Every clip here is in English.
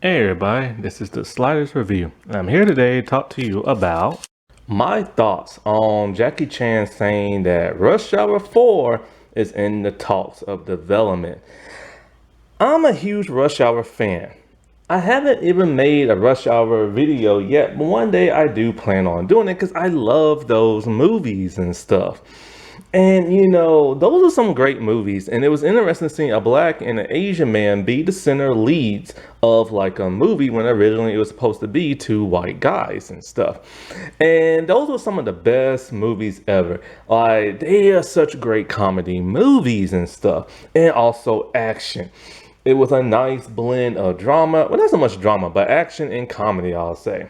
Hey everybody, this is the Sliders Review. I'm here today to talk to you about my thoughts on Jackie Chan saying that Rush Hour 4 is in the talks of development. I'm a huge Rush Hour fan. I haven't even made a Rush Hour video yet, but one day I do plan on doing it because I love those movies and stuff. And those are some great movies. And it was interesting seeing a black and an Asian man be the center leads of like a movie when originally it was supposed to be two white guys and stuff. And those were some of the best movies ever. Like, they are such great comedy movies and stuff, and also action. It was a nice blend of drama. Well, not so much drama, but action and comedy, I'll say.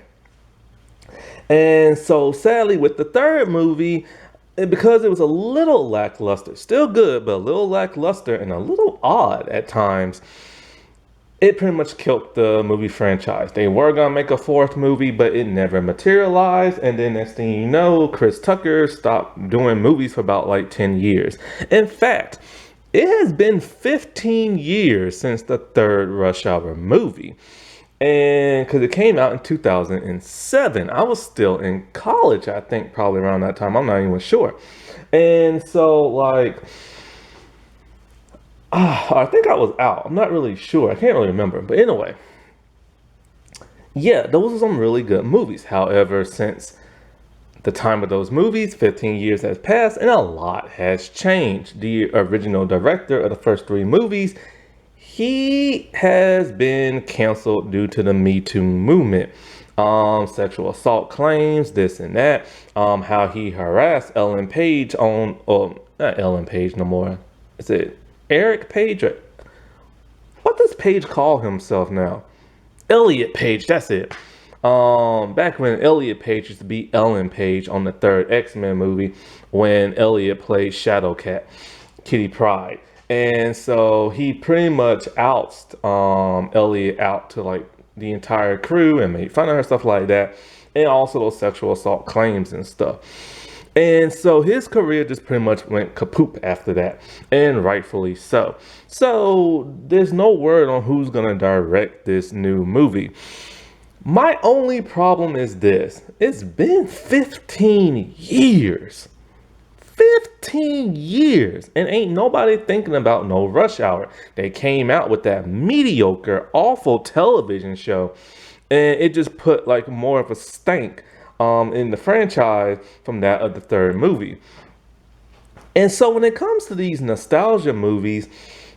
And so sadly, with the third movie, because it was a little lackluster, still good, but a little lackluster and a little odd at times, it pretty much killed the movie franchise. They were gonna make a fourth movie, but it never materialized. And then next thing you know, Chris Tucker stopped doing movies for about like 10 years. In fact, it has been 15 years since the third Rush Hour movie. And because it came out in 2007, I was still in college, I think, probably around that time. I'm not even sure. And so, like, I think I was out. I'm not really sure. I can't really remember. But anyway, yeah, those are some really good movies. However, since the time of those movies, 15 years has passed, and a lot has changed. The original director of the first three movies, he has been canceled due to the Me Too movement. Sexual assault claims, this and that. How he harassed Ellen Page on, not Ellen Page no more. Is it Eric Page? Or, what does Page call himself now? Elliot Page, that's it. Back when Elliot Page used to be Ellen Page on the third X-Men movie, when Elliot played Shadowcat, Kitty Pryde. And so he pretty much outs Elliot out to like the entire crew and made fun of her, stuff like that. And also those sexual assault claims and stuff. And so his career just pretty much went kaput after that, and rightfully so. So there's no word on who's gonna direct this new movie. My only problem is this: it's been 15 years. 15 years, and ain't nobody thinking about no Rush Hour. They came out with that mediocre, awful television show, and it just put like more of a stank in the franchise from that of the third movie. And so when it comes to these nostalgia movies,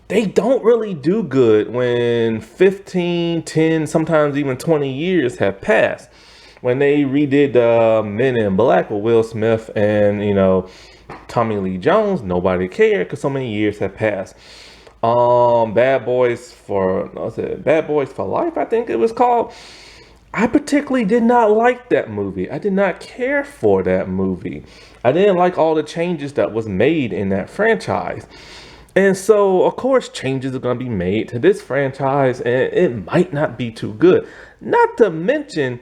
they don't really do good when 15, 10, sometimes even 20 years have passed. When they redid Men in Black with Will Smith and, Tommy Lee Jones, nobody cared because so many years have passed. Bad Boys for Bad Boys for Life, I think it was called. I particularly did not like that movie. I did not care for that movie. I didn't like all the changes that was made in that franchise. And so, of course, changes are going to be made to this franchise, and it might not be too good. Not to mention,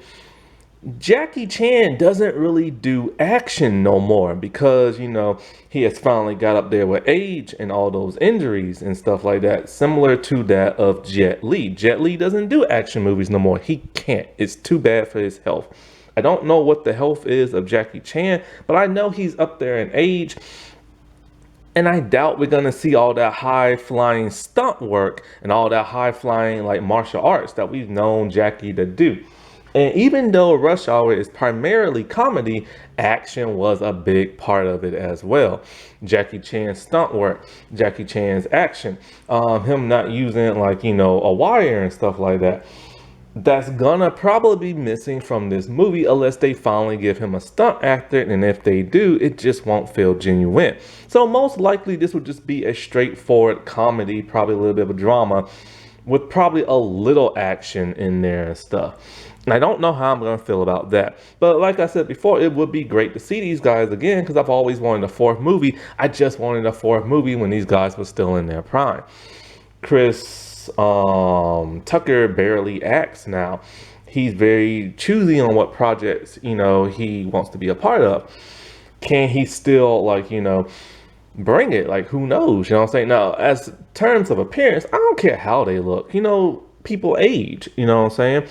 Jackie Chan doesn't really do action no more because, he has finally got up there with age and all those injuries and stuff like that, similar to that of Jet Li. Jet Li doesn't do action movies no more. He can't. It's too bad for his health. I don't know what the health is of Jackie Chan, but I know he's up there in age. And I doubt we're going to see all that high flying stunt work and all that high flying like martial arts that we've known Jackie to do. And even though Rush Hour is primarily comedy, action was a big part of it as well. Jackie Chan's stunt work, Jackie Chan's action, him not using like, a wire and stuff like that. That's gonna probably be missing from this movie unless they finally give him a stunt actor, and if they do, it just won't feel genuine. So most likely this would just be a straightforward comedy, probably a little bit of a drama, with probably a little action in there and stuff. And I don't know how I'm going to feel about that. But like I said before, it would be great to see these guys again because I've always wanted a fourth movie. I just wanted a fourth movie when these guys were still in their prime. Chris Tucker barely acts now. He's very choosy on what projects, he wants to be a part of. Can he still, bring it? Like, who knows? You know what I'm saying? Now, as terms of appearance, I don't care how they look. people age, you know what I'm saying?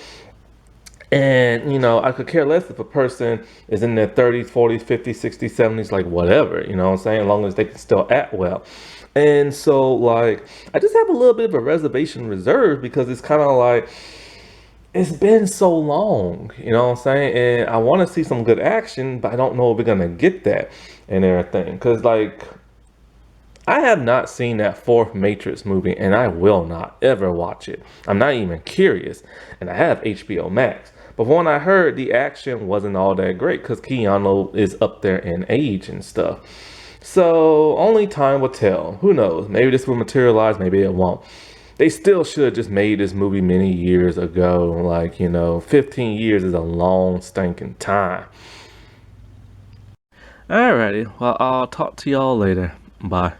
And, I could care less if a person is in their 30s, 40s, 50s, 60s, 70s, like whatever, you know what I'm saying? As long as they can still act well. And so, like, I just have a little bit of a reservation reserve because it's kind of like, it's been so long, you know what I'm saying? And I want to see some good action, but I don't know if we're going to get that and everything. Because, like, I have not seen that fourth Matrix movie, and I will not ever watch it. I'm not even curious, and I have HBO Max. But when I heard the action wasn't all that great, because Keanu is up there in age and stuff. So only time will tell. Who knows? Maybe this will materialize, maybe it won't. They still should have just made this movie many years ago. Like, 15 years is a long stinking time. Alrighty, well, I'll talk to y'all later. Bye.